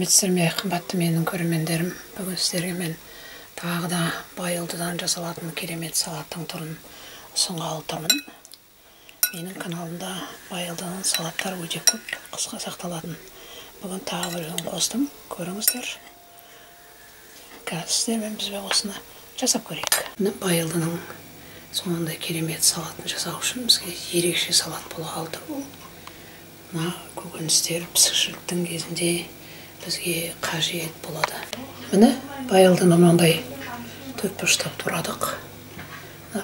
Сәлеметсіздер ме, қымбатты менің көрермендерім. Бүгін сіздерге мен тағы да байылдыдан жасалатын керемет салаттың түрін ұсынғалы тұрмын. Менің каналымда байылдының салаттар өте көп, қысқа сақталатын. Бүгін тағы бір қостым, көріңіздер. Қазір сіздермен бізбен осыны жасап көрейік. Байылдының сондай керемет салатын жасау үшін бізге ерекше салат болғалы тұр бұл. Мына көкөністер пісікшіліктің кезінде бізге қажет болады. Міне байылдыны мынандай төртбұрыштап турадық.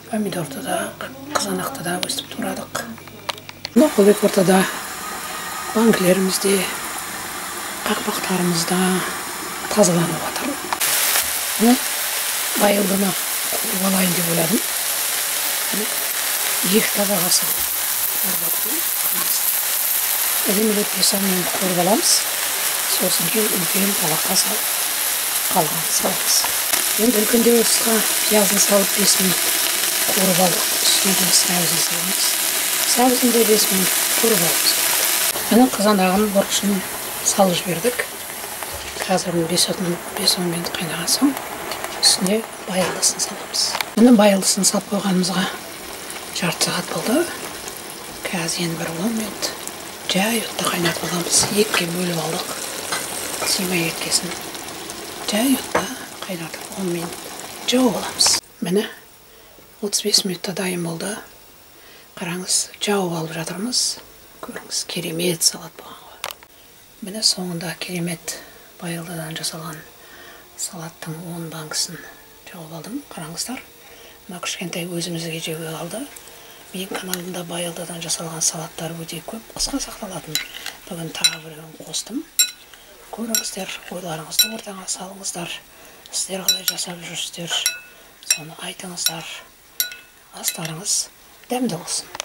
Помидорды да, қызанақты да өстіп турадық. Мына қол ортада банкілерімізде, қақпақтарымызда тазаланып жатыр. Міне байылдыны қуырып алайын деп ойладым. Екі табаға салып әдемілеп бесаумен қуырып аламыз. Сосын кейін үлкен табаққа салып, қалғанын саламыз. Енді үлкендеу ысқа пиязын салып 5 минут қуырып алдық. Үстіне сәбізін саламыз. Сәбізін де 5 минут қуырып аламыз. Міне қызанағын бұрышын салып жібердік. Қазір 5-10 минут қайнаған соң үстіне байылдысын саламыз. Міне байылдысын салып қойғанымызға жарты сағат болды. Қазір енді бір 10 минут жай отта қайнатып аламыз. Екіге бөліп алдық. Симай кеткесін. Жай отта қайнатып 10 минут жауып аламыз. Міне 35 минутта дайын болды. Қараңыз, жауып алып жатырмыз. Көріңіз, керемет салат болған ғой. Міне соңында керемет байылдыдан жасалған салаттың 10 банкысын жауып алдым. Қараңыздар. Мына кішкентай өзімізге жеуге қалды. Менің каналымда байылдыдан жасалған салаттар өте көп, қысқа сақталатын. Бүгін тағы біреуін қостым. Көріңіздер, ойларыңызды ортаңа салыңыздар. Сіздер қалай жасап жүрсіздер, соны айтыңыздар. Астарыңыз дәмді болсын.